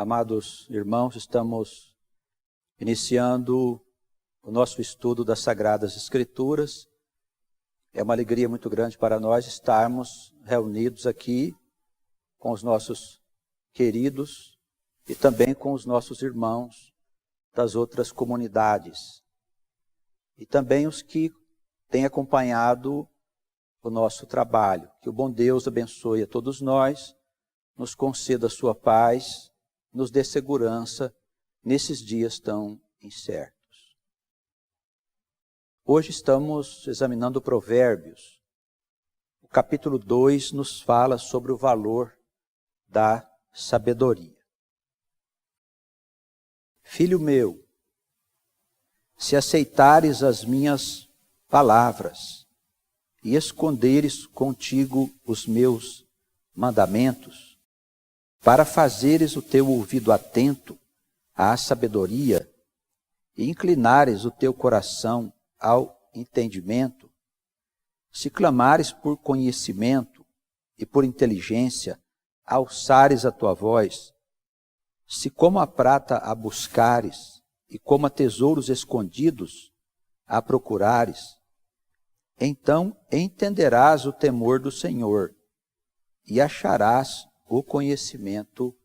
Amados irmãos, estamos iniciando o nosso estudo das Sagradas Escrituras. É uma alegria muito grande para nós estarmos reunidos aqui com os nossos queridos e também com os nossos irmãos das outras comunidades. E também os que têm acompanhado o nosso trabalho. Que o bom Deus abençoe a todos nós, nos conceda a sua paz, nos dê segurança nesses dias tão incertos. Hoje estamos examinando Provérbios. O capítulo 2 nos fala sobre o valor da sabedoria. Filho meu, se aceitares as minhas palavras e esconderes contigo os meus mandamentos, para fazeres o teu ouvido atento à sabedoria e inclinares o teu coração ao entendimento, se clamares por conhecimento e por inteligência, alçares a tua voz, se como a prata a buscares e como a tesouros escondidos a procurares, então entenderás o temor do Senhor e acharás o conhecimento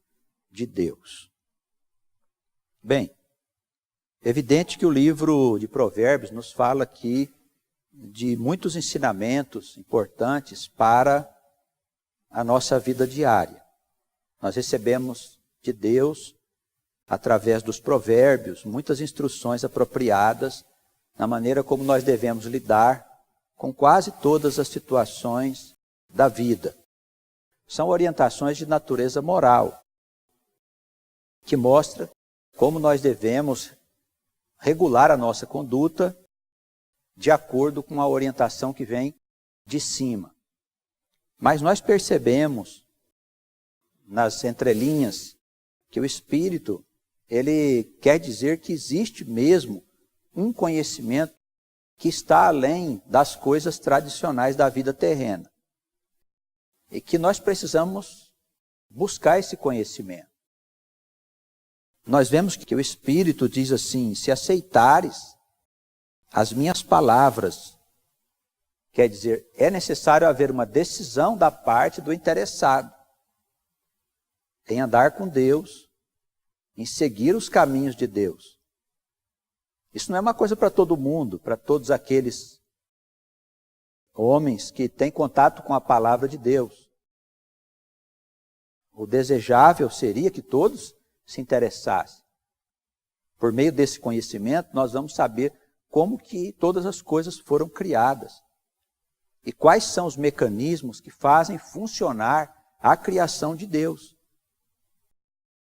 de Deus. Bem, é evidente que o livro de Provérbios nos fala aqui de muitos ensinamentos importantes para a nossa vida diária. Nós recebemos de Deus, através dos provérbios, muitas instruções apropriadas na maneira como nós devemos lidar com quase todas as situações da vida. São orientações de natureza moral, que mostra como nós devemos regular a nossa conduta de acordo com a orientação que vem de cima. Mas nós percebemos nas entrelinhas que o Espírito, ele quer dizer que existe mesmo um conhecimento que está além das coisas tradicionais da vida terrena. E que nós precisamos buscar esse conhecimento. Nós vemos que o Espírito diz assim: se aceitares as minhas palavras, quer dizer, é necessário haver uma decisão da parte do interessado em andar com Deus, em seguir os caminhos de Deus. Isso não é uma coisa para todo mundo, para todos aqueles homens que têm contato com a palavra de Deus. O desejável seria que todos se interessassem. Por meio desse conhecimento, nós vamos saber como que todas as coisas foram criadas e quais são os mecanismos que fazem funcionar a criação de Deus.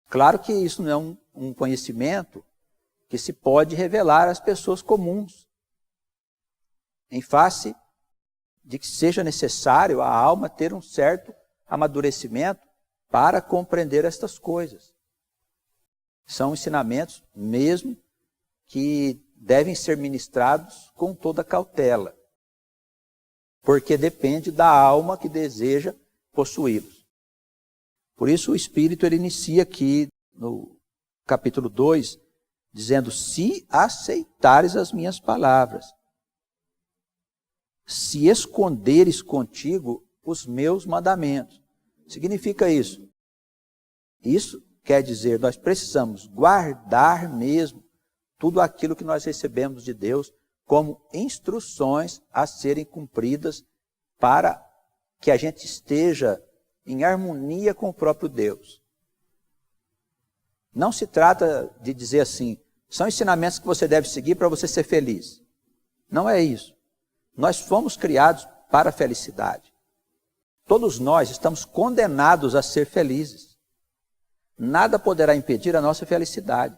Claro que isso não é um conhecimento que se pode revelar às pessoas comuns, em face de que seja necessário a alma ter um certo amadurecimento para compreender estas coisas. São ensinamentos mesmo que devem ser ministrados com toda cautela, porque depende da alma que deseja possuí-los. Por isso o Espírito ele inicia aqui no capítulo 2, dizendo: se aceitares as minhas palavras, se esconderes contigo os meus mandamentos. Significa isso? Isso quer dizer, nós precisamos guardar mesmo tudo aquilo que nós recebemos de Deus como instruções a serem cumpridas para que a gente esteja em harmonia com o próprio Deus. Não se trata de dizer assim, são ensinamentos que você deve seguir para você ser feliz. Não é isso. Nós fomos criados para a felicidade. Todos nós estamos condenados a ser felizes. Nada poderá impedir a nossa felicidade.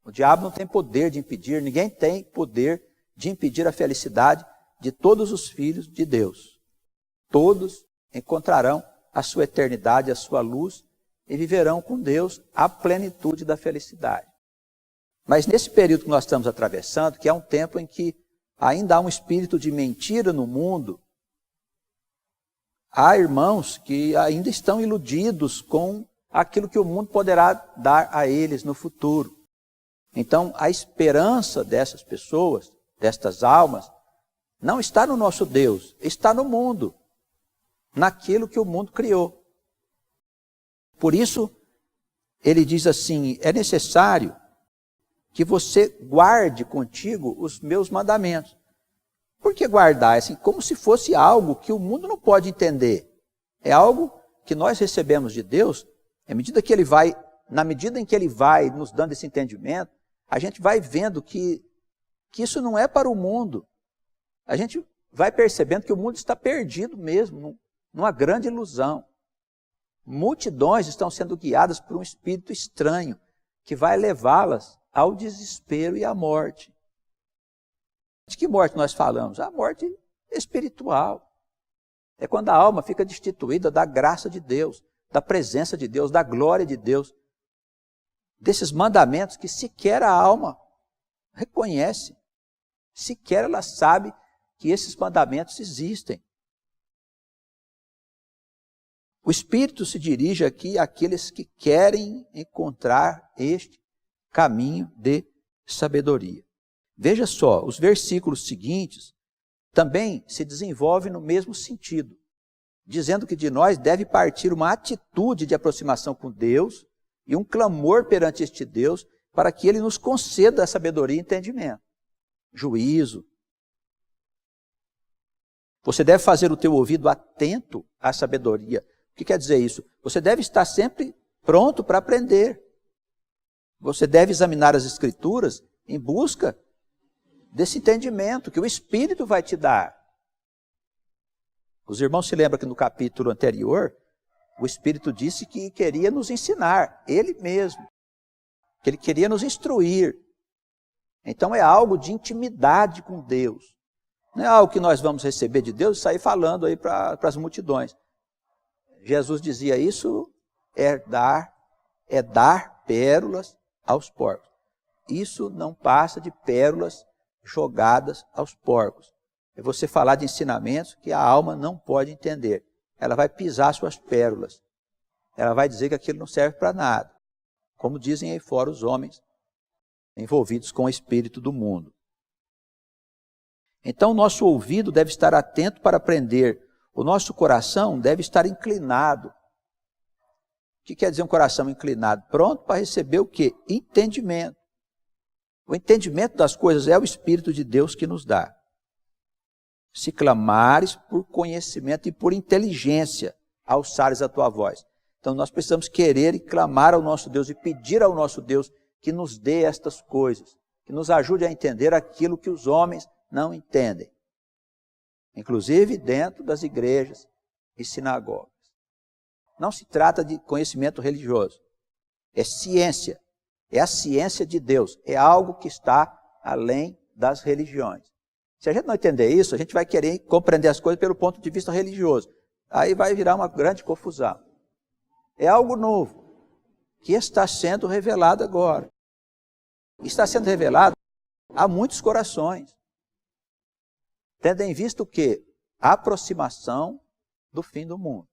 O diabo não tem poder de impedir, ninguém tem poder de impedir a felicidade de todos os filhos de Deus. Todos encontrarão a sua eternidade, a sua luz e viverão com Deus a plenitude da felicidade. Mas nesse período que nós estamos atravessando, que é um tempo em que ainda há um espírito de mentira no mundo, há irmãos que ainda estão iludidos com aquilo que o mundo poderá dar a eles no futuro. Então, a esperança dessas pessoas, destas almas, não está no nosso Deus, está no mundo, naquilo que o mundo criou. Por isso, ele diz assim, é necessário que você guarde contigo os meus mandamentos. Por que guardar? É assim, como se fosse algo que o mundo não pode entender. É algo que nós recebemos de Deus, na medida em que Ele vai nos dando esse entendimento, a gente vai vendo que isso não é para o mundo. A gente vai percebendo que o mundo está perdido mesmo, numa grande ilusão. Multidões estão sendo guiadas por um espírito estranho, que vai levá-las ao desespero e à morte. De que morte nós falamos? A morte espiritual. É quando a alma fica destituída da graça de Deus, da presença de Deus, da glória de Deus, desses mandamentos que sequer a alma reconhece, sequer ela sabe que esses mandamentos existem. O Espírito se dirige aqui àqueles que querem encontrar este caminho de sabedoria. Veja só, os versículos seguintes também se desenvolvem no mesmo sentido, dizendo que de nós deve partir uma atitude de aproximação com Deus e um clamor perante este Deus para que Ele nos conceda a sabedoria e entendimento, juízo. Você deve fazer o teu ouvido atento à sabedoria. O que quer dizer isso? Você deve estar sempre pronto para aprender. Você deve examinar as Escrituras em busca desse entendimento que o Espírito vai te dar. Os irmãos se lembram que no capítulo anterior, o Espírito disse que queria nos ensinar, Ele mesmo. Que Ele queria nos instruir. Então é algo de intimidade com Deus. Não é algo que nós vamos receber de Deus e sair falando aí para as multidões. Jesus dizia isso, é dar pérolas aos porcos. Isso não passa de pérolas jogadas aos porcos. É você falar de ensinamentos que a alma não pode entender. Ela vai pisar suas pérolas. Ela vai dizer que aquilo não serve para nada. Como dizem aí fora os homens envolvidos com o espírito do mundo. Então, o nosso ouvido deve estar atento para aprender. O nosso coração deve estar inclinado. O que quer dizer um coração inclinado? Pronto para receber o quê? Entendimento. O entendimento das coisas é o Espírito de Deus que nos dá. Se clamares por conhecimento e por inteligência, alçares a tua voz. Então nós precisamos querer e clamar ao nosso Deus e pedir ao nosso Deus que nos dê estas coisas, que nos ajude a entender aquilo que os homens não entendem. Inclusive dentro das igrejas e sinagogas. Não se trata de conhecimento religioso, é ciência. É a ciência de Deus, é algo que está além das religiões. Se a gente não entender isso, a gente vai querer compreender as coisas pelo ponto de vista religioso. Aí vai virar uma grande confusão. É algo novo, que está sendo revelado agora. Está sendo revelado a muitos corações. Tendo em vista o quê? A aproximação do fim do mundo.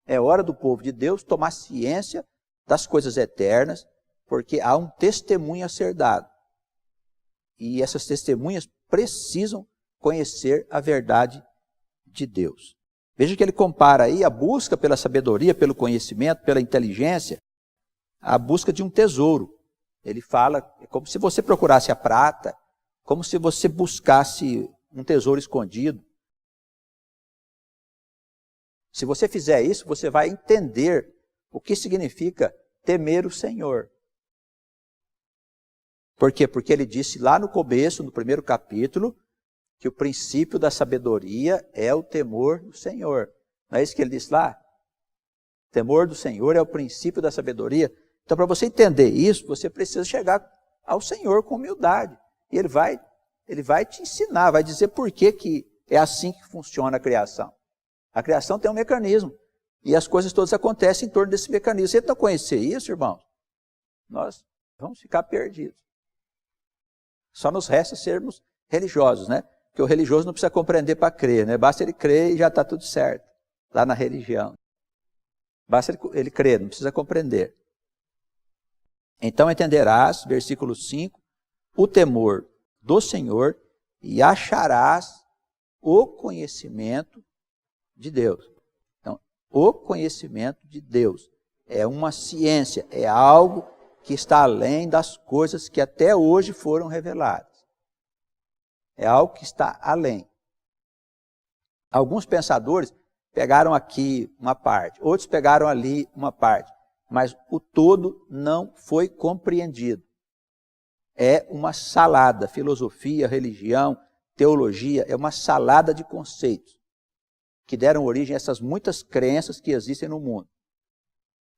É hora do povo de Deus tomar ciência das coisas eternas, porque há um testemunho a ser dado. E essas testemunhas precisam conhecer a verdade de Deus. Veja que ele compara aí a busca pela sabedoria, pelo conhecimento, pela inteligência, a busca de um tesouro. Ele fala, é como se você procurasse a prata, como se você buscasse um tesouro escondido. Se você fizer isso, você vai entender o que significa temer o Senhor. Por quê? Porque ele disse lá no começo, no primeiro capítulo, que o princípio da sabedoria é o temor do Senhor. Não é isso que ele disse lá? O temor do Senhor é o princípio da sabedoria. Então, para você entender isso, você precisa chegar ao Senhor com humildade. E ele vai te ensinar, vai dizer por que é assim que funciona a criação. A criação tem um mecanismo. E as coisas todas acontecem em torno desse mecanismo. Se você não conhecer isso, irmãos, nós vamos ficar perdidos. Só nos resta sermos religiosos, né? Porque o religioso não precisa compreender para crer, né? Basta ele crer e já está tudo certo, lá na religião. Basta ele crer, não precisa compreender. Então entenderás, versículo 5, o temor do Senhor e acharás o conhecimento de Deus. Então, o conhecimento de Deus é uma ciência, é algo que está além das coisas que até hoje foram reveladas. É algo que está além. Alguns pensadores pegaram aqui uma parte, outros pegaram ali uma parte, mas o todo não foi compreendido. É uma salada, filosofia, religião, teologia, é uma salada de conceitos que deram origem a essas muitas crenças que existem no mundo.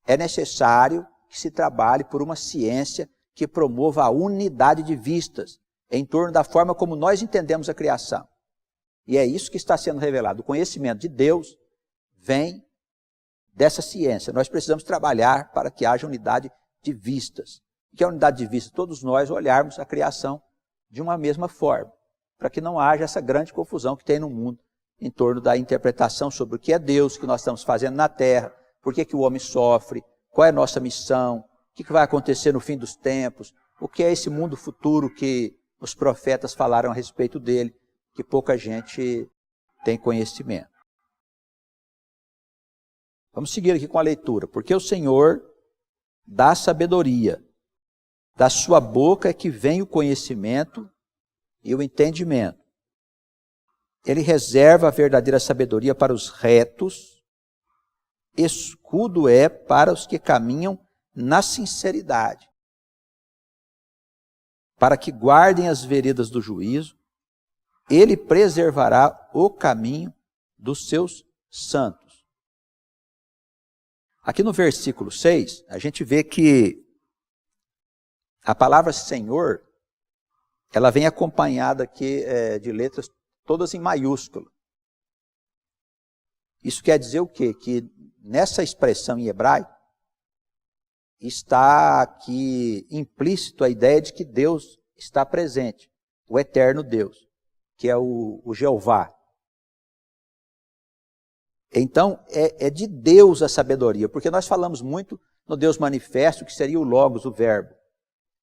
É necessário que se trabalhe por uma ciência que promova a unidade de vistas em torno da forma como nós entendemos a criação. E é isso que está sendo revelado. O conhecimento de Deus vem dessa ciência. Nós precisamos trabalhar para que haja unidade de vistas. O que é a unidade de vista? Todos nós olharmos a criação de uma mesma forma, para que não haja essa grande confusão que tem no mundo em torno da interpretação sobre o que é Deus, o que nós estamos fazendo na Terra, por que o homem sofre, qual é a nossa missão, o que vai acontecer no fim dos tempos, o que é esse mundo futuro que os profetas falaram a respeito dele, que pouca gente tem conhecimento. Vamos seguir aqui com a leitura. Porque o Senhor dá sabedoria, da sua boca é que vem o conhecimento e o entendimento. Ele reserva a verdadeira sabedoria para os retos, escudo é para os que caminham na sinceridade, para que guardem as veredas do juízo. Ele preservará o caminho dos seus santos. Aqui no versículo 6, a gente vê que a palavra Senhor, ela vem acompanhada aqui de letras todas em maiúsculo. Isso quer dizer o quê? Que nessa expressão em hebraico está aqui implícito a ideia de que Deus está presente, o eterno Deus, que é o Jeová. Então, é de Deus a sabedoria, porque nós falamos muito no Deus manifesto, que seria o Logos, o Verbo.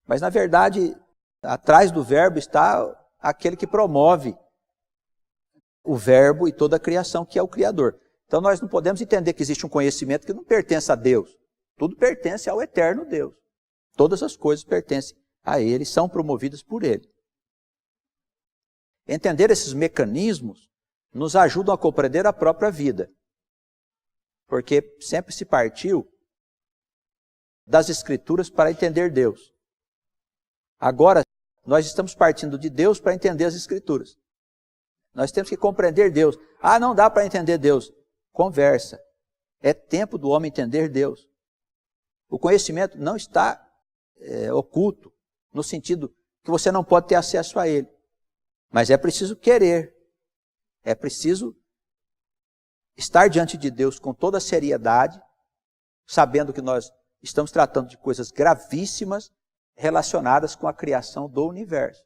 Mas, na verdade, atrás do Verbo está aquele que promove o Verbo e toda a criação, que é o Criador. Então, nós não podemos entender que existe um conhecimento que não pertence a Deus. Tudo pertence ao eterno Deus. Todas as coisas pertencem a Ele, são promovidas por Ele. Entender esses mecanismos nos ajudam a compreender a própria vida. Porque sempre se partiu das Escrituras para entender Deus. Agora, nós estamos partindo de Deus para entender as Escrituras. Nós temos que compreender Deus. Ah, não dá para entender Deus. Conversa. É tempo do homem entender Deus. O conhecimento não está oculto, no sentido que você não pode ter acesso a ele. Mas é preciso querer. É preciso estar diante de Deus com toda a seriedade, sabendo que nós estamos tratando de coisas gravíssimas relacionadas com a criação do universo.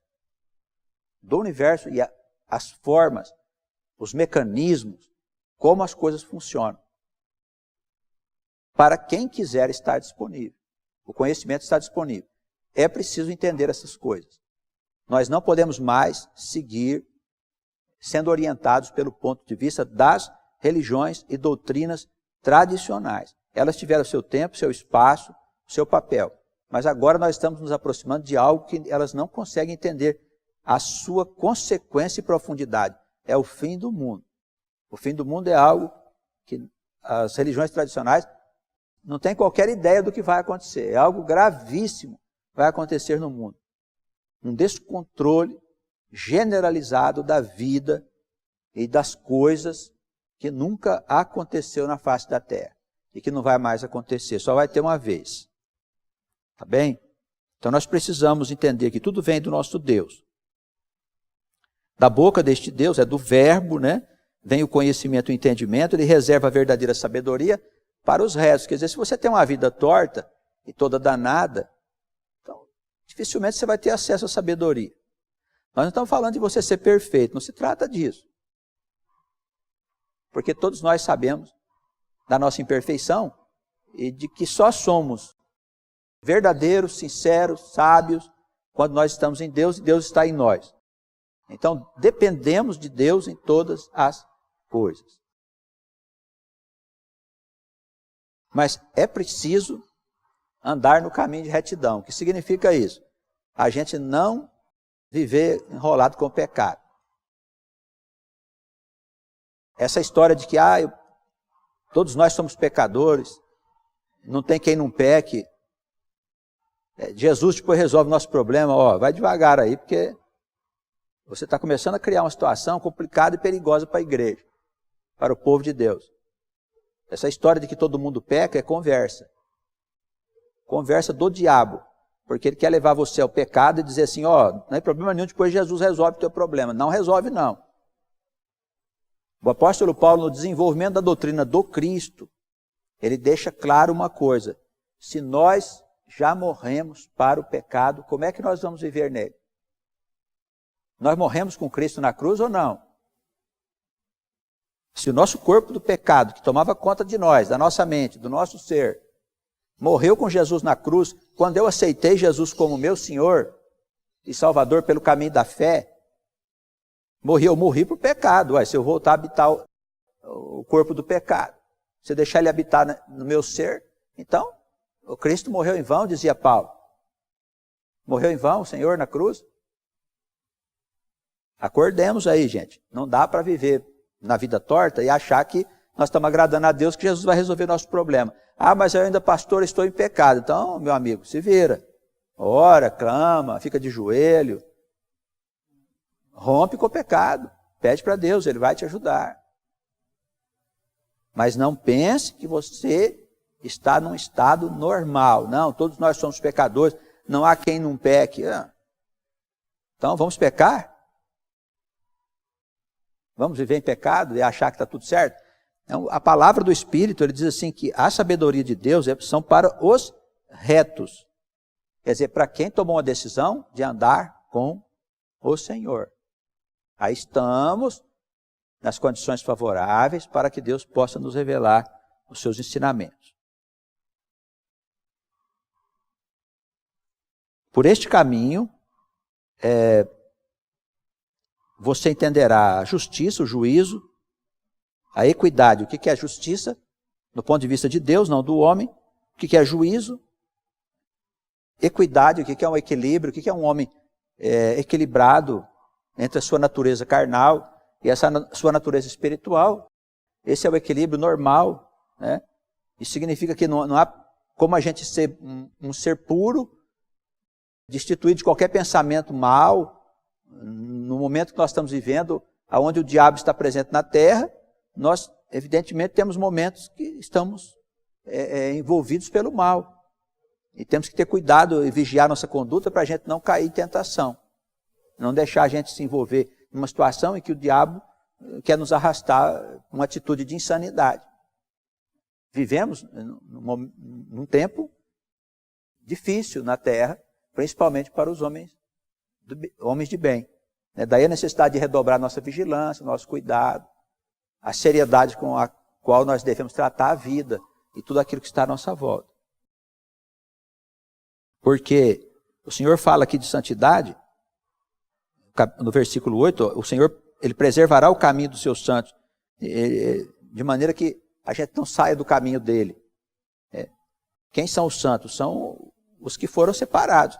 Do universo e as formas, os mecanismos, como as coisas funcionam. Para quem quiser estar disponível. O conhecimento está disponível. É preciso entender essas coisas. Nós não podemos mais seguir sendo orientados pelo ponto de vista das religiões e doutrinas tradicionais. Elas tiveram seu tempo, seu espaço, seu papel. Mas agora nós estamos nos aproximando de algo que elas não conseguem entender a sua consequência e profundidade. É o fim do mundo. O fim do mundo é algo que as religiões tradicionais não têm qualquer ideia do que vai acontecer. É algo gravíssimo que vai acontecer no mundo. Um descontrole generalizado da vida e das coisas que nunca aconteceu na face da terra e que não vai mais acontecer, só vai ter uma vez. Tá bem? Então nós precisamos entender que tudo vem do nosso Deus. Da boca deste Deus, é do verbo, né? Vem o conhecimento e o entendimento, ele reserva a verdadeira sabedoria para os restos. Quer dizer, se você tem uma vida torta e toda danada, então dificilmente você vai ter acesso à sabedoria. Nós não estamos falando de você ser perfeito, não se trata disso. Porque todos nós sabemos da nossa imperfeição e de que só somos verdadeiros, sinceros, sábios, quando nós estamos em Deus e Deus está em nós. Então, dependemos de Deus em todas as coisas. Mas é preciso andar no caminho de retidão. O que significa isso? A gente não viver enrolado com o pecado. Essa história de que todos nós somos pecadores, não tem quem não peque. Jesus depois resolve o nosso problema. Vai devagar aí, porque você está começando a criar uma situação complicada e perigosa para a igreja, para o povo de Deus. Essa história de que todo mundo peca é conversa. Conversa do diabo. Porque ele quer levar você ao pecado e dizer assim, não é problema nenhum, depois Jesus resolve o teu problema. Não resolve, não. O apóstolo Paulo, no desenvolvimento da doutrina do Cristo, ele deixa claro uma coisa. Se nós já morremos para o pecado, como é que nós vamos viver nele? Nós morremos com Cristo na cruz ou não? Se o nosso corpo do pecado, que tomava conta de nós, da nossa mente, do nosso ser, morreu com Jesus na cruz, quando eu aceitei Jesus como meu Senhor e Salvador pelo caminho da fé, eu morri para o pecado. Se eu voltar a habitar o corpo do pecado, se eu deixar ele habitar no meu ser, então o Cristo morreu em vão, dizia Paulo. Morreu em vão o Senhor na cruz? Acordemos aí, gente. Não dá para viver na vida torta e achar que nós estamos agradando a Deus, que Jesus vai resolver nosso problema. Mas eu ainda, pastor, estou em pecado. Então, meu amigo, se vira. Ora, clama, fica de joelho. Rompe com o pecado. Pede para Deus, Ele vai te ajudar. Mas não pense que você está num estado normal. Não, todos nós somos pecadores. Não há quem não peque. Então, vamos pecar? Vamos viver em pecado e achar que está tudo certo? Então, a palavra do Espírito, ele diz assim que a sabedoria de Deus são para os retos. Quer dizer, para quem tomou a decisão de andar com o Senhor. Aí estamos nas condições favoráveis para que Deus possa nos revelar os seus ensinamentos. Por este caminho, você entenderá a justiça, o juízo, a equidade. O que é a justiça? Do ponto de vista de Deus, não do homem. O que é juízo? Equidade, o que é um equilíbrio? O que é um homem equilibrado entre a sua natureza carnal e essa sua natureza espiritual? Esse é o equilíbrio normal, né? Isso significa que não há como a gente ser um ser puro, destituído de qualquer pensamento mal, no momento que nós estamos vivendo, onde o diabo está presente na terra. Nós, evidentemente, temos momentos que estamos envolvidos pelo mal. E temos que ter cuidado e vigiar nossa conduta para a gente não cair em tentação. Não deixar a gente se envolver numa situação em que o diabo quer nos arrastar uma atitude de insanidade. Vivemos num tempo difícil na terra, principalmente para os homens de bem. Daí a necessidade de redobrar nossa vigilância, nosso cuidado, a seriedade com a qual nós devemos tratar a vida e tudo aquilo que está à nossa volta. Porque o Senhor fala aqui de santidade, no versículo 8, o Senhor, Ele preservará o caminho dos seus santos, de maneira que a gente não saia do caminho dele. Quem são os santos? São os que foram separados,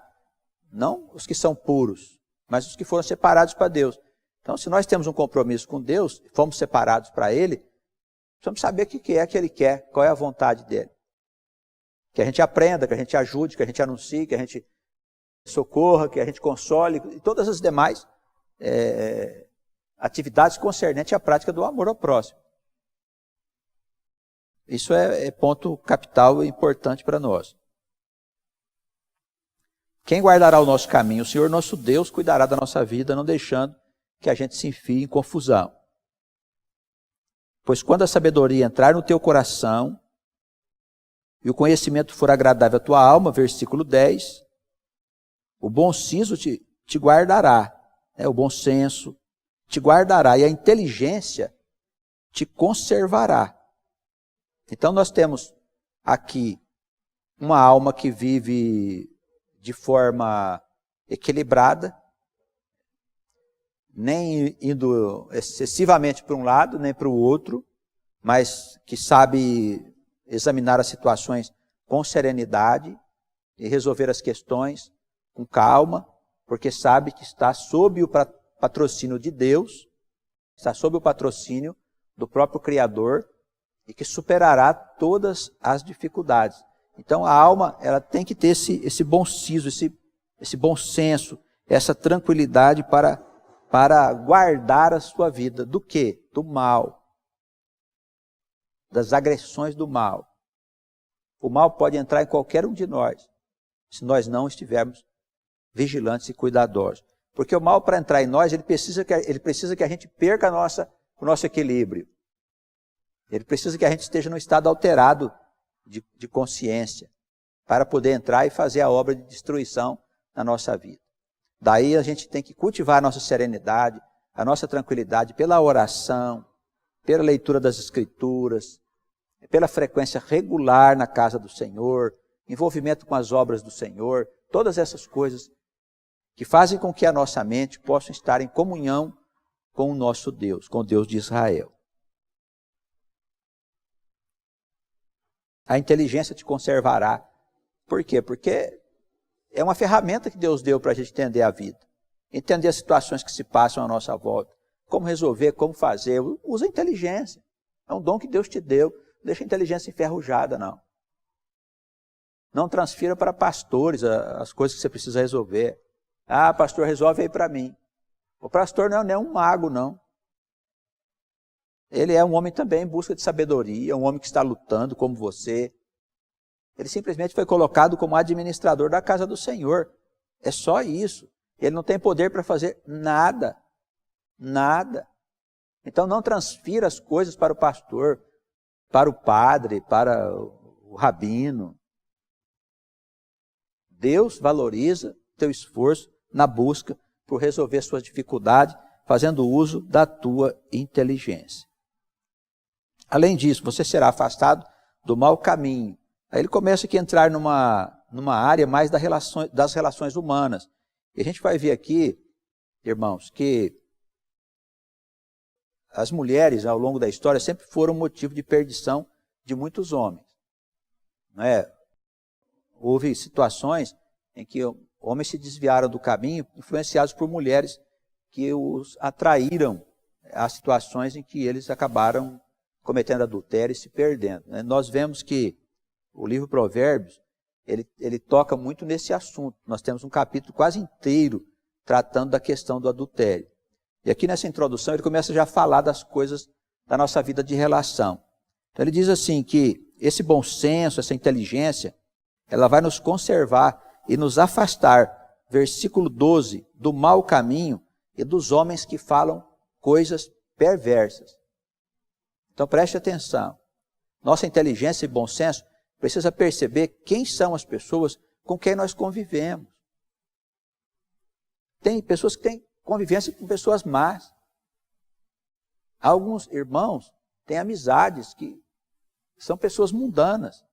não os que são puros, mas os que foram separados para Deus. Então, se nós temos um compromisso com Deus, fomos separados para Ele, precisamos saber o que é que Ele quer, qual é a vontade dEle. Que a gente aprenda, que a gente ajude, que a gente anuncie, que a gente socorra, que a gente console, e todas as demais atividades concernentes à prática do amor ao próximo. Isso é ponto capital e importante para nós. Quem guardará o nosso caminho? O Senhor nosso Deus cuidará da nossa vida, não deixando que a gente se enfie em confusão. Pois quando a sabedoria entrar no teu coração e o conhecimento for agradável à tua alma, versículo 10, o bom siso te guardará, o bom senso te guardará e a inteligência te conservará. Então nós temos aqui uma alma que vive de forma equilibrada, nem indo excessivamente para um lado, nem para o outro, mas que sabe examinar as situações com serenidade e resolver as questões com calma, porque sabe que está sob o patrocínio de Deus, está sob o patrocínio do próprio Criador e que superará todas as dificuldades. Então a alma ela tem que ter esse bom siso, esse bom senso, essa tranquilidade para guardar a sua vida. Do quê? Do mal. Das agressões do mal. O mal pode entrar em qualquer um de nós, se nós não estivermos vigilantes e cuidadosos. Porque o mal, para entrar em nós, ele precisa que a gente perca o nosso equilíbrio. Ele precisa que a gente esteja num estado alterado de consciência, para poder entrar e fazer a obra de destruição na nossa vida. Daí a gente tem que cultivar a nossa serenidade, a nossa tranquilidade pela oração, pela leitura das Escrituras, pela frequência regular na casa do Senhor, envolvimento com as obras do Senhor, todas essas coisas que fazem com que a nossa mente possa estar em comunhão com o nosso Deus, com o Deus de Israel. A inteligência te conservará. Por quê? Porque é uma ferramenta que Deus deu para a gente entender a vida. Entender as situações que se passam à nossa volta. Como resolver, como fazer. Usa a inteligência. É um dom que Deus te deu. Não deixa a inteligência enferrujada, não. Não transfira para pastores as coisas que você precisa resolver. Ah, pastor, resolve aí para mim. O pastor não é um mago, não. Ele é um homem também em busca de sabedoria, um homem que está lutando como você. Ele simplesmente foi colocado como administrador da casa do Senhor. É só isso. Ele não tem poder para fazer nada. Nada. Então não transfira as coisas para o pastor, para o padre, para o rabino. Deus valoriza teu esforço na busca por resolver suas dificuldades, fazendo uso da tua inteligência. Além disso, você será afastado do mau caminho. Aí ele começa aqui a entrar numa área mais das relações humanas. E a gente vai ver aqui, irmãos, que as mulheres, ao longo da história, sempre foram motivo de perdição de muitos homens. Não é? Houve situações em que homens se desviaram do caminho, influenciados por mulheres que os atraíram a situações em que eles acabaram cometendo adultério e se perdendo. Nós vemos que o livro Provérbios, ele toca muito nesse assunto. Nós temos um capítulo quase inteiro tratando da questão do adultério. E aqui nessa introdução ele começa já a falar das coisas da nossa vida de relação. Então ele diz assim que esse bom senso, essa inteligência, ela vai nos conservar e nos afastar, versículo 12, do mau caminho e dos homens que falam coisas perversas. Então preste atenção. Nossa inteligência e bom senso precisa perceber quem são as pessoas com quem nós convivemos. Tem pessoas que têm convivência com pessoas más. Alguns irmãos têm amizades que são pessoas mundanas,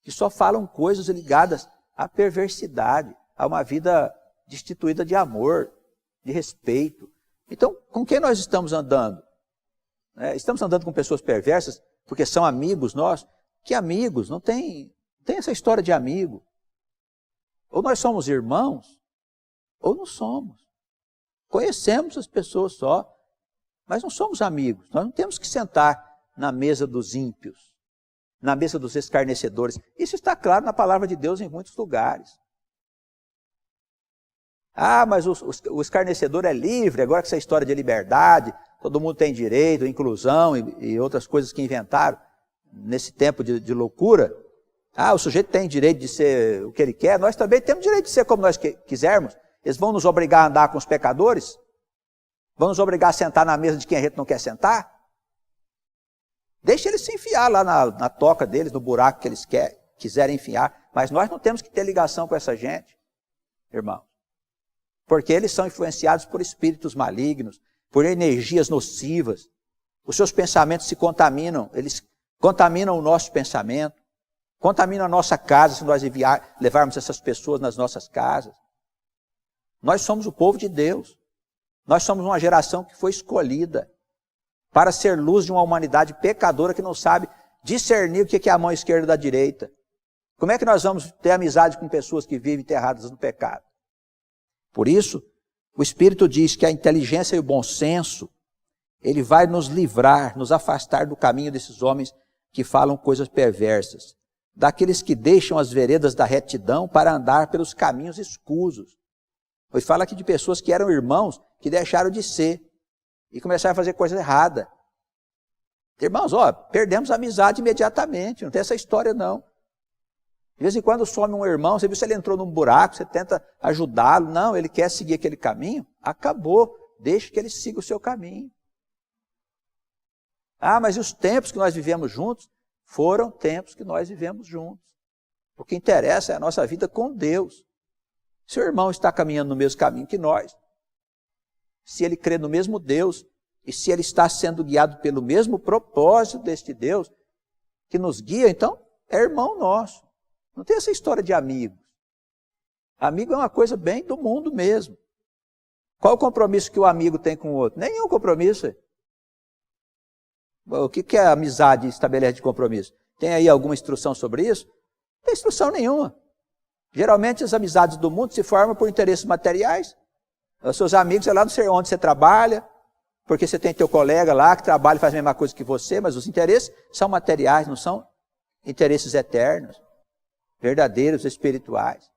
que só falam coisas ligadas à perversidade, a uma vida destituída de amor, de respeito. Então, com quem nós estamos andando? Estamos andando com pessoas perversas porque são amigos nossos? Que amigos? Não tem essa história de amigo. Ou nós somos irmãos, ou não somos. Conhecemos as pessoas só, mas não somos amigos. Nós não temos que sentar na mesa dos ímpios, na mesa dos escarnecedores. Isso está claro na palavra de Deus em muitos lugares. Ah, mas o escarnecedor é livre, agora com essa história de liberdade, todo mundo tem direito, inclusão e outras coisas que inventaram nesse tempo de loucura. Ah, o sujeito tem direito de ser o que ele quer, nós também temos direito de ser como nós quisermos. Eles vão nos obrigar a andar com os pecadores? Vão nos obrigar a sentar na mesa de quem a gente não quer sentar? Deixa eles se enfiar lá na toca deles, no buraco que eles quiserem enfiar. Mas nós não temos que ter ligação com essa gente, irmão. Porque eles são influenciados por espíritos malignos, por energias nocivas. Os seus pensamentos se contaminam, eles contaminam o nosso pensamento. Contamina a nossa casa se nós levarmos essas pessoas nas nossas casas. Nós somos o povo de Deus. Nós somos uma geração que foi escolhida para ser luz de uma humanidade pecadora que não sabe discernir o que é a mão esquerda da direita. Como é que nós vamos ter amizade com pessoas que vivem enterradas no pecado? Por isso, o Espírito diz que a inteligência e o bom senso, ele vai nos livrar, nos afastar do caminho desses homens que falam coisas perversas, daqueles que deixam as veredas da retidão para andar pelos caminhos escusos. Pois fala aqui de pessoas que eram irmãos, que deixaram de ser e começaram a fazer coisa errada. Irmãos, perdemos a amizade imediatamente, não tem essa história não. De vez em quando some um irmão, você viu se ele entrou num buraco, você tenta ajudá-lo. Não, ele quer seguir aquele caminho, acabou, deixe que ele siga o seu caminho. Mas e os tempos que nós vivemos juntos? Foram tempos que nós vivemos juntos. O que interessa é a nossa vida com Deus. Se o irmão está caminhando no mesmo caminho que nós, se ele crê no mesmo Deus, e se ele está sendo guiado pelo mesmo propósito deste Deus, que nos guia, então é irmão nosso. Não tem essa história de amigos. Amigo é uma coisa bem do mundo mesmo. Qual o compromisso que o amigo tem com o outro? Nenhum compromisso. O que a amizade estabelece de compromisso? Tem aí alguma instrução sobre isso? Não tem instrução nenhuma. Geralmente as amizades do mundo se formam por interesses materiais. Os seus amigos é lá não sei onde você trabalha, porque você tem teu colega lá que trabalha e faz a mesma coisa que você, mas os interesses são materiais, não são interesses eternos, verdadeiros, espirituais.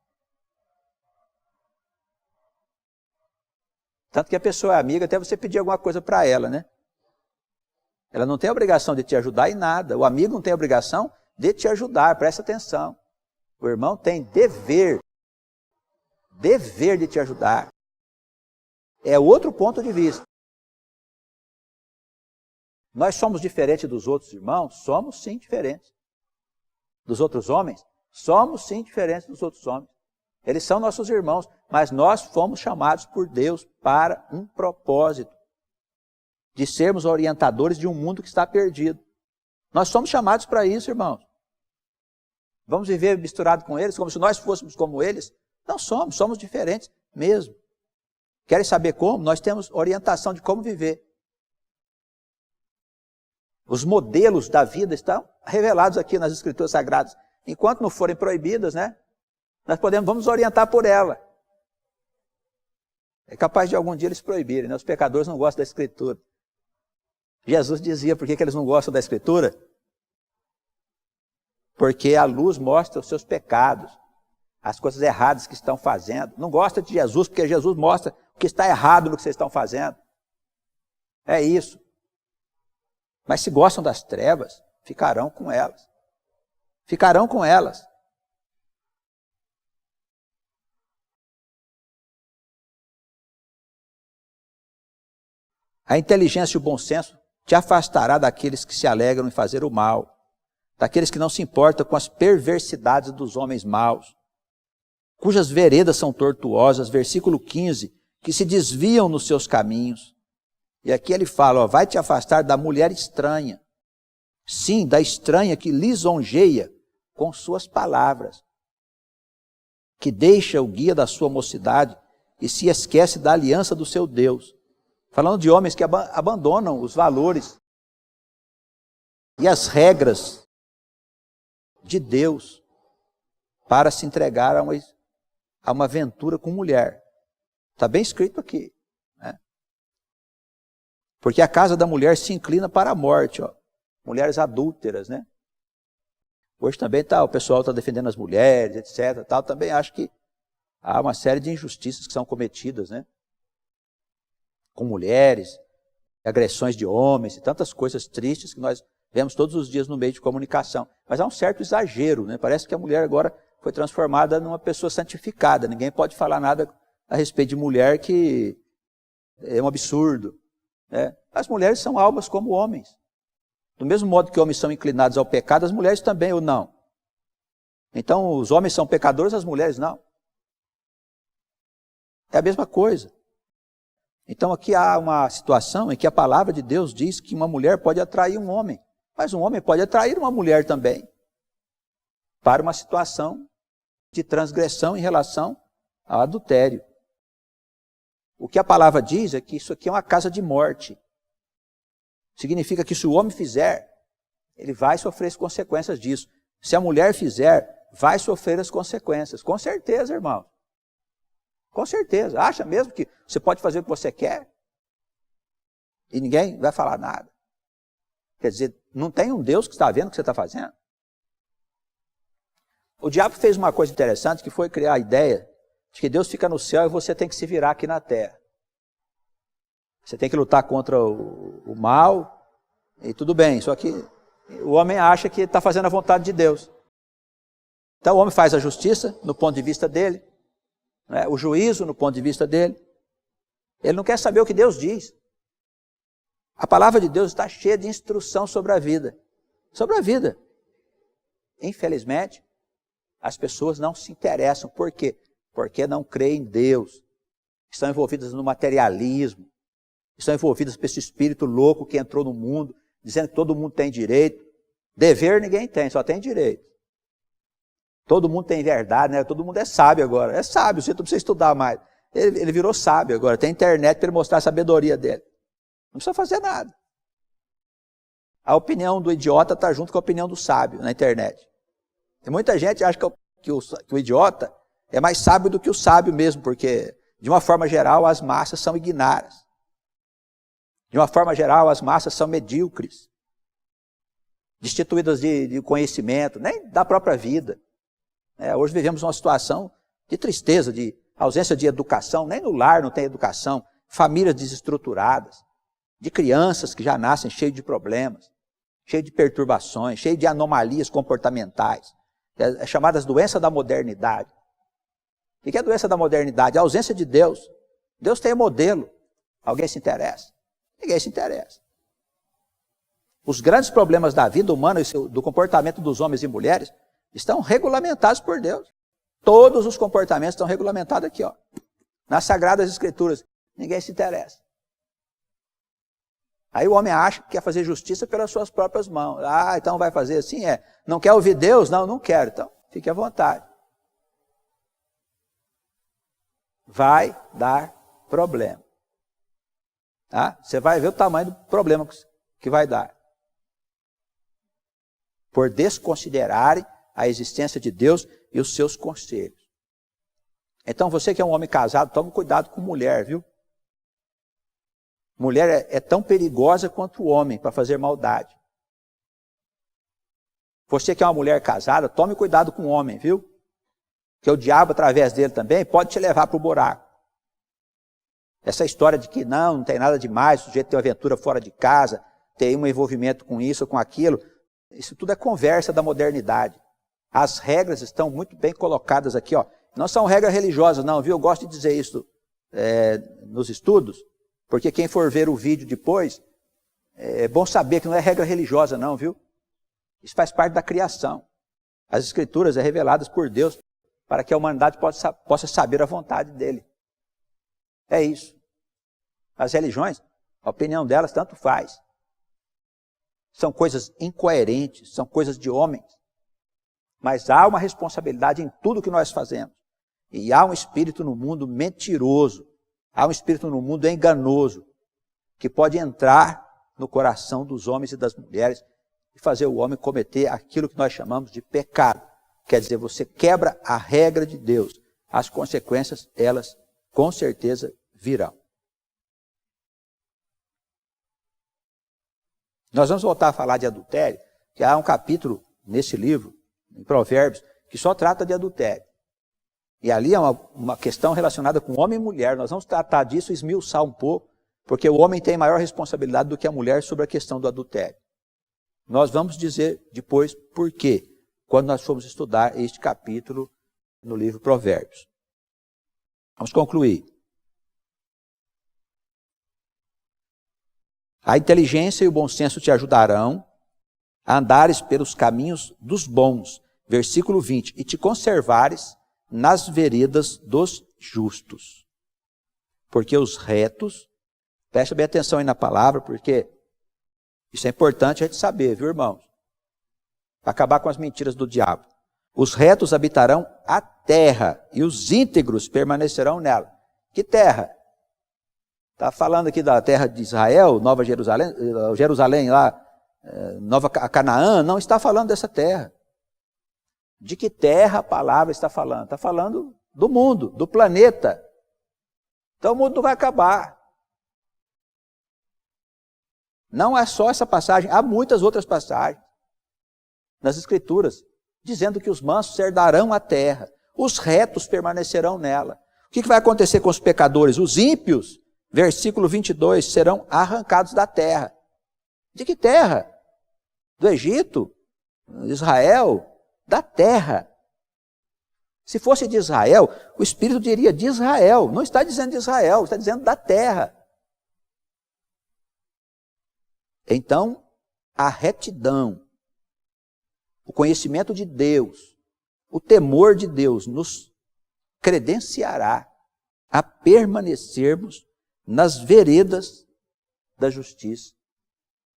Tanto que a pessoa é amiga até você pedir alguma coisa para ela, né? Ela não tem a obrigação de te ajudar em nada. O amigo não tem a obrigação de te ajudar, presta atenção. O irmão tem dever de te ajudar. É outro ponto de vista. Nós somos diferentes dos outros irmãos? Somos sim diferentes. Dos outros homens? Somos sim diferentes dos outros homens. Eles são nossos irmãos, mas nós fomos chamados por Deus para um propósito. De sermos orientadores de um mundo que está perdido. Nós somos chamados para isso, irmãos. Vamos viver misturado com eles, como se nós fôssemos como eles? Não somos, somos diferentes mesmo. Querem saber como? Nós temos orientação de como viver. Os modelos da vida estão revelados aqui nas Escrituras Sagradas. Enquanto não forem proibidas, né? Nós vamos orientar por ela. É capaz de algum dia eles proibirem, né? Os pecadores não gostam da Escritura. Jesus dizia por que eles não gostam da Escritura? Porque a luz mostra os seus pecados, as coisas erradas que estão fazendo. Não gosta de Jesus porque Jesus mostra o que está errado no que vocês estão fazendo. É isso. Mas se gostam das trevas, ficarão com elas. Ficarão com elas. A inteligência e o bom senso te afastará daqueles que se alegram em fazer o mal, daqueles que não se importam com as perversidades dos homens maus, cujas veredas são tortuosas, versículo 15, que se desviam nos seus caminhos. E aqui ele fala, vai te afastar da mulher estranha, sim, da estranha que lisonjeia com suas palavras, que deixa o guia da sua mocidade e se esquece da aliança do seu Deus. Falando de homens que abandonam os valores e as regras de Deus para se entregar a uma aventura com mulher. Está bem escrito aqui. Né? Porque a casa da mulher se inclina para a morte. Mulheres adúlteras, né? Hoje também o pessoal está defendendo as mulheres, etc. Também acho que há uma série de injustiças que são cometidas, né? Com mulheres, agressões de homens e tantas coisas tristes que nós vemos todos os dias no meio de comunicação. Mas há um certo exagero, né? Parece que a mulher agora foi transformada numa pessoa santificada. Ninguém pode falar nada a respeito de mulher que é um absurdo. Né? As mulheres são almas como homens. Do mesmo modo que homens são inclinados ao pecado, as mulheres também ou não. Então os homens são pecadores, as mulheres não. É a mesma coisa. Então aqui há uma situação em que a palavra de Deus diz que uma mulher pode atrair um homem, mas um homem pode atrair uma mulher também. para uma situação de transgressão em relação ao adultério. O que a palavra diz é que isso aqui é uma casa de morte. Significa que se o homem fizer, ele vai sofrer as consequências disso. Se a mulher fizer, vai sofrer as consequências. Com certeza, irmão. Com certeza. Acha mesmo que você pode fazer o que você quer? E ninguém vai falar nada. Quer dizer, não tem um Deus que está vendo o que você está fazendo? O diabo fez uma coisa interessante, que foi criar a ideia de que Deus fica no céu e você tem que se virar aqui na terra. Você tem que lutar contra o mal, e tudo bem, só que o homem acha que está fazendo a vontade de Deus. Então o homem faz a justiça no ponto de vista dele, né? O juízo no ponto de vista dele. Ele não quer saber o que Deus diz. A palavra de Deus está cheia de instrução sobre a vida. Sobre a vida. Infelizmente, as pessoas não se interessam. Por quê? Porque não creem em Deus. Estão envolvidas no materialismo. Estão envolvidas por esse espírito louco que entrou no mundo, dizendo que todo mundo tem direito. Dever ninguém tem, só tem direito. Todo mundo tem verdade, né? Todo mundo é sábio agora. É sábio, você não precisa estudar mais. Ele virou sábio agora. Tem internet para ele mostrar a sabedoria dele. Não precisa fazer nada. A opinião do idiota está junto com a opinião do sábio na internet. E muita gente acha que o idiota é mais sábio do que o sábio mesmo, porque, de uma forma geral, as massas são ignaras. De uma forma geral, as massas são medíocres, destituídas de conhecimento, nem da própria vida. Hoje vivemos uma situação de tristeza, de ausência de educação, nem no lar não tem educação, famílias desestruturadas, de crianças que já nascem cheias de problemas, cheias de perturbações, cheias de anomalias comportamentais, chamadas doenças da modernidade. O que é a doença da modernidade? A ausência de Deus. Deus tem modelo. Alguém se interessa? Ninguém se interessa. Os grandes problemas da vida humana e do comportamento dos homens e mulheres estão regulamentados por Deus. Todos os comportamentos estão regulamentados aqui, ó, nas Sagradas Escrituras. Ninguém se interessa. Aí o homem acha que quer fazer justiça pelas suas próprias mãos. Ah, então vai fazer assim? Não quer ouvir Deus? Não, não quero. Então, fique à vontade. Vai dar problema. Tá? Você vai ver o tamanho do problema que vai dar. Por desconsiderarem a existência de Deus e os seus conselhos. Então você que é um homem casado, tome cuidado com mulher, viu? Mulher é tão perigosa quanto o homem para fazer maldade. Você que é uma mulher casada, tome cuidado com o homem, viu? Que o diabo, através dele também, pode te levar para o buraco. Essa história de que não tem nada demais, o sujeito tem uma aventura fora de casa, tem um envolvimento com isso ou com aquilo, isso tudo é conversa da modernidade. As regras estão muito bem colocadas aqui, ó. Não são regras religiosas, não, viu? Eu gosto de dizer isso nos estudos, porque quem for ver o vídeo depois, é bom saber que não é regra religiosa, não, viu? Isso faz parte da criação. As Escrituras são reveladas por Deus para que a humanidade possa saber a vontade dele. É isso. As religiões, a opinião delas tanto faz. São coisas incoerentes, são coisas de homens. Mas há uma responsabilidade em tudo que nós fazemos. E há um espírito no mundo mentiroso, há um espírito no mundo enganoso, que pode entrar no coração dos homens e das mulheres e fazer o homem cometer aquilo que nós chamamos de pecado. Quer dizer, você quebra a regra de Deus. As consequências, elas com certeza virão. Nós vamos voltar a falar de adultério, que há um capítulo nesse livro, em Provérbios, que só trata de adultério. E ali é uma questão relacionada com homem e mulher. Nós vamos tratar disso e esmiuçar um pouco, porque o homem tem maior responsabilidade do que a mulher sobre a questão do adultério. Nós vamos dizer depois por quê, quando nós formos estudar este capítulo no livro Provérbios. Vamos concluir. A inteligência e o bom senso te ajudarão a andares pelos caminhos dos bons, versículo 20, e te conservares nas veredas dos justos. Porque os retos, preste bem atenção aí na palavra, porque isso é importante a gente saber, viu, irmãos? Para acabar com as mentiras do diabo. Os retos habitarão a terra e os íntegros permanecerão nela. Que terra? Está falando aqui da terra de Israel, Nova Jerusalém, Jerusalém lá, Nova Canaã, não está falando dessa terra. De que terra a palavra está falando? Está falando do mundo, do planeta. Então o mundo não vai acabar. Não é só essa passagem, há muitas outras passagens nas Escrituras, dizendo que os mansos herdarão a terra, os retos permanecerão nela. O que vai acontecer com os pecadores? Os ímpios, versículo 22, serão arrancados da terra. De que terra? Do Egito? Israel? Da terra. Se fosse de Israel, o Espírito diria de Israel. Não está dizendo de Israel, está dizendo da terra. Então, a retidão, o conhecimento de Deus, o temor de Deus nos credenciará a permanecermos nas veredas da justiça.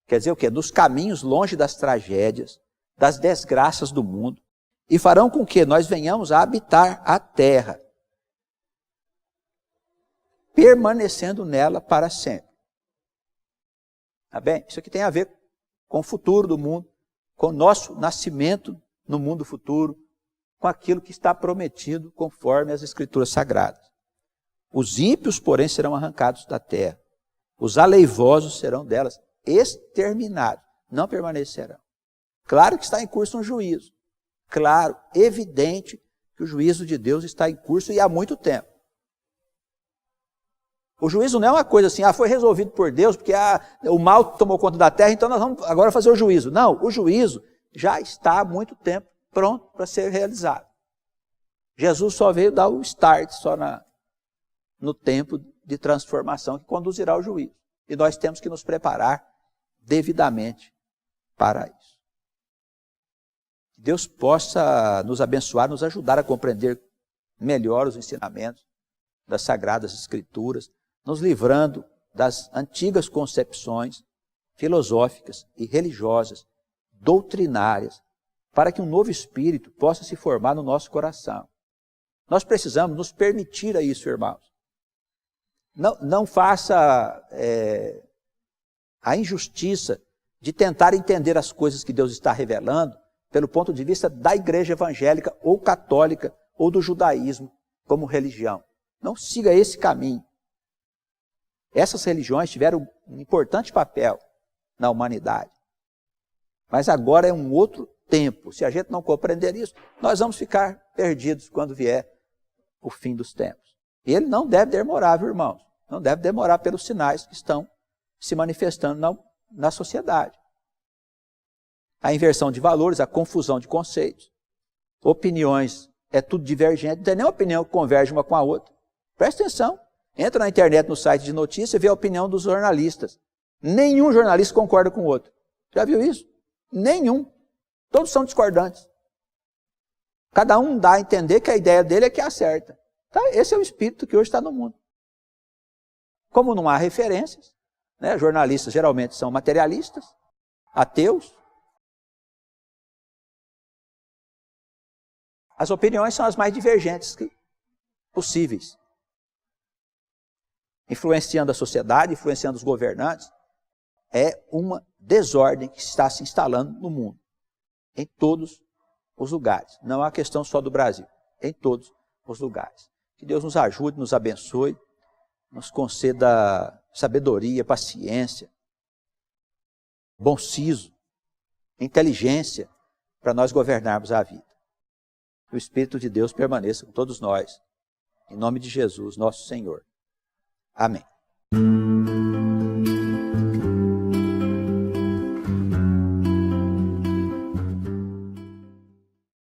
Quer dizer o quê? Dos caminhos longe das tragédias, das desgraças do mundo, e farão com que nós venhamos a habitar a terra, permanecendo nela para sempre. Tá bem? Isso aqui tem a ver com o futuro do mundo, com o nosso nascimento no mundo futuro, com aquilo que está prometido conforme as Escrituras Sagradas. Os ímpios, porém, serão arrancados da terra. Os aleivosos serão delas exterminados, não permanecerão. Claro que está em curso um juízo. Claro, evidente que o juízo de Deus está em curso e há muito tempo. O juízo não é uma coisa assim, foi resolvido por Deus, porque o mal tomou conta da terra, então nós vamos agora fazer o juízo. Não, o juízo já está há muito tempo pronto para ser realizado. Jesus só veio dar o start, só no tempo de transformação que conduzirá ao juízo. E nós temos que nos preparar devidamente para isso. Que Deus possa nos abençoar, nos ajudar a compreender melhor os ensinamentos das Sagradas Escrituras, nos livrando das antigas concepções filosóficas e religiosas, doutrinárias, para que um novo espírito possa se formar no nosso coração. Nós precisamos nos permitir a isso, irmãos. Não faça a injustiça de tentar entender as coisas que Deus está revelando pelo ponto de vista da igreja evangélica ou católica ou do judaísmo como religião. Não siga esse caminho. Essas religiões tiveram um importante papel na humanidade. Mas agora é um outro tempo. Se a gente não compreender isso, nós vamos ficar perdidos quando vier o fim dos tempos. E ele não deve demorar, viu, irmãos? Não deve demorar pelos sinais que estão se manifestando na sociedade. A inversão de valores, a confusão de conceitos, opiniões, é tudo divergente, não tem nenhuma opinião que converge uma com a outra. Presta atenção. Entra na internet, no site de notícia, e vê a opinião dos jornalistas. Nenhum jornalista concorda com o outro. Já viu isso? Nenhum. Todos são discordantes. Cada um dá a entender que a ideia dele é que é a certa. Tá? Esse é o espírito que hoje está no mundo. Como não há referências, né? Jornalistas geralmente são materialistas, ateus. As opiniões são as mais divergentes possíveis. Influenciando a sociedade, influenciando os governantes, é uma desordem que está se instalando no mundo, em todos os lugares. Não é uma questão só do Brasil, em todos os lugares. Que Deus nos ajude, nos abençoe, nos conceda sabedoria, paciência, bom siso, inteligência, para nós governarmos a vida. Que o Espírito de Deus permaneça com todos nós, em nome de Jesus, nosso Senhor. Amém.